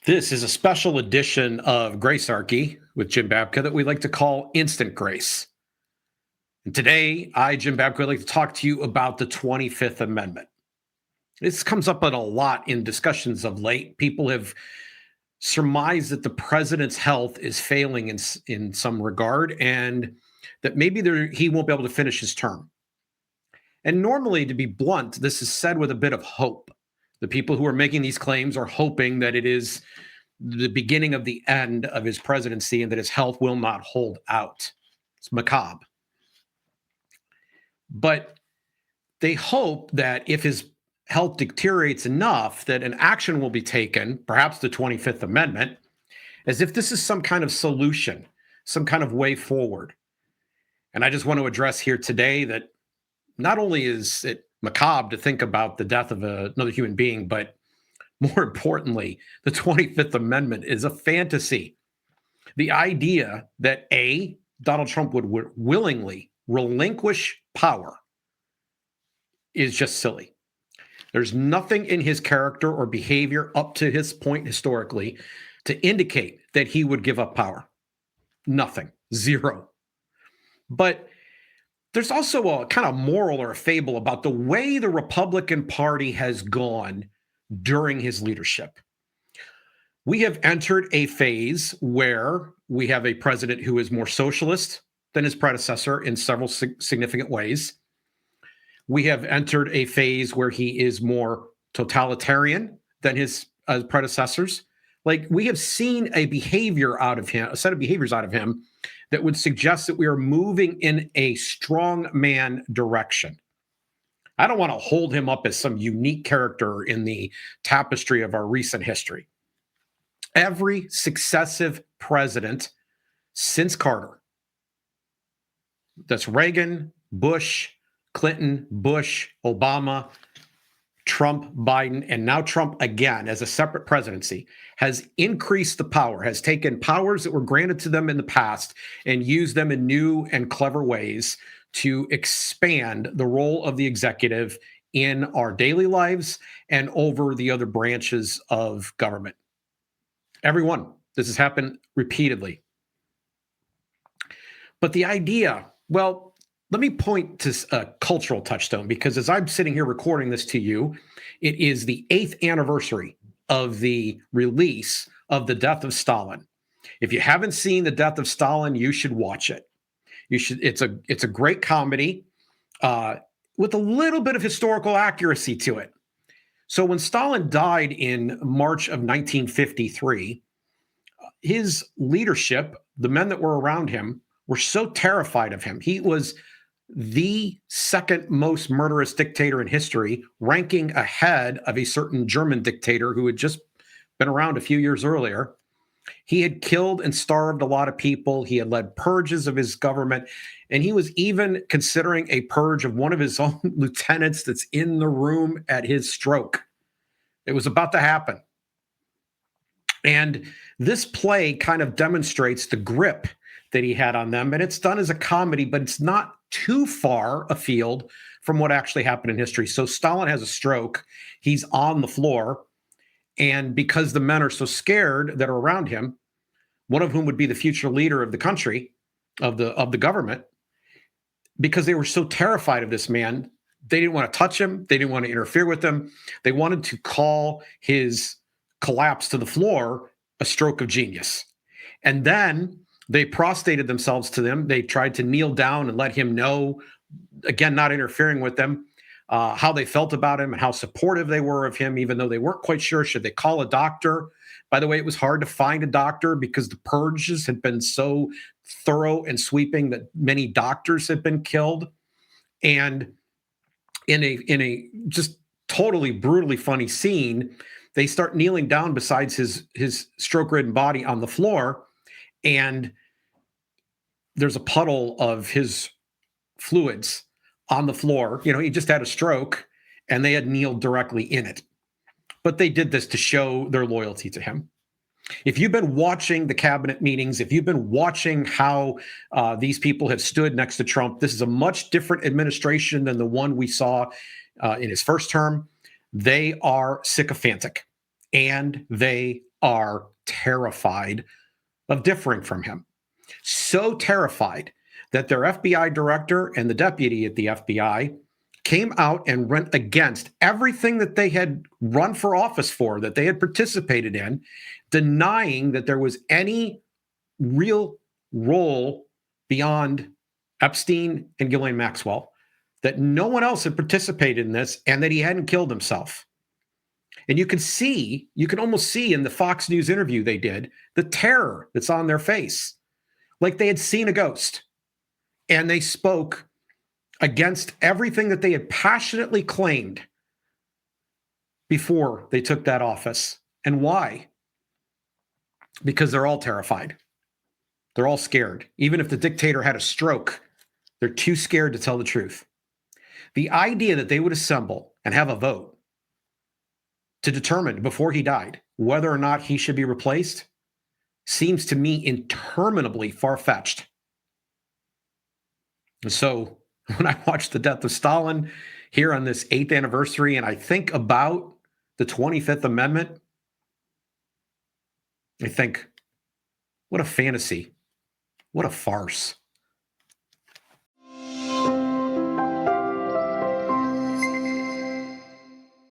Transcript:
This is a special edition of Gracearchy with Jim Babka that we like to call Instant Grace. And today, Jim Babka, would like to talk to you about the 25th Amendment. This comes up a lot in discussions of late. People have surmised that the president's health is failing in some regard and that maybe he won't be able to finish his term. And normally, to be blunt, this is said with a bit of hope. The people who are making these claims are hoping that it is the beginning of the end of his presidency and that his health will not hold out. It's macabre. But they hope that if his health deteriorates enough, that an action will be taken, perhaps the 25th Amendment, as if this is some kind of solution, some kind of way forward. And I just want to address here today that not only is it macabre to think about the death of another human being, but more importantly, the 25th Amendment is a fantasy. The idea that Donald Trump would willingly relinquish power is just silly. There's nothing in his character or behavior up to his point historically to indicate that he would give up power. Nothing. Zero. But there's also a kind of moral or a fable about the way the Republican Party has gone during his leadership. We have entered a phase where we have a president who is more socialist than his predecessor in several significant ways. We have entered a phase where he is more totalitarian than his predecessors. Like, we have seen a behavior out of him, a set of behaviors out of him that would suggest that we are moving in a strong man direction. I don't want to hold him up as some unique character in the tapestry of our recent history. Every successive president since Carter, that's Reagan, Bush, Clinton, Bush, Obama, Trump, Biden, and now Trump again as a separate presidency, has increased the power, has taken powers that were granted to them in the past and used them in new and clever ways to expand the role of the executive in our daily lives and over the other branches of government. Everyone, this has happened repeatedly. But the idea, well, let me point to a cultural touchstone, because as I'm sitting here recording this to you, it is the 8th anniversary of the release of The Death of Stalin. If you haven't seen The Death of Stalin, you should watch it. You should. It's a great comedy with a little bit of historical accuracy to it. So when Stalin died in March of 1953, his leadership, the men that were around him, were so terrified of him. He was the second most murderous dictator in history, ranking ahead of a certain German dictator who had just been around a few years earlier. He had killed and starved a lot of people. He had led purges of his government. And he was even considering a purge of one of his own lieutenants that's in the room at his stroke. It was about to happen. And this play kind of demonstrates the grip that he had on them. And it's done as a comedy, but it's not too far afield from what actually happened in history. So Stalin has a stroke. He's on the floor. And because the men are so scared that are around him, one of whom would be the future leader of the country, of the government, because they were so terrified of this man, they didn't want to touch him. They didn't want to interfere with him. They wanted to call his collapse to the floor a stroke of genius. And then they prostrated themselves to them. They tried to kneel down and let him know, again, not interfering with them, how they felt about him and how supportive they were of him, even though they weren't quite sure, should they call a doctor? By the way, it was hard to find a doctor because the purges had been so thorough and sweeping that many doctors had been killed. And in a just totally brutally funny scene, they start kneeling down beside his stroke-ridden body on the floor, and there's a puddle of his fluids on the floor. You know, he just had a stroke, and they had kneeled directly in it. But they did this to show their loyalty to him. If you've been watching the cabinet meetings, if you've been watching how these people have stood next to Trump, this is a much different administration than the one we saw in his first term. They are sycophantic, and they are terrified of differing from him. So terrified that their FBI director and the deputy at the FBI came out and went against everything that they had run for office for, that they had participated in, denying that there was any real role beyond Epstein and Ghislaine Maxwell, that no one else had participated in this, and that he hadn't killed himself. And you can almost see in the Fox News interview they did, the terror that's on their face, like they had seen a ghost. And they spoke against everything that they had passionately claimed before they took that office. And why? Because they're all terrified. They're all scared. Even if the dictator had a stroke, they're too scared to tell the truth. The idea that they would assemble and have a vote to determine before he died whether or not he should be replaced seems to me interminably far-fetched. And so when I watch the Death of Stalin here on this 8th anniversary, and I think about the 25th Amendment, I think, what a fantasy. What a farce.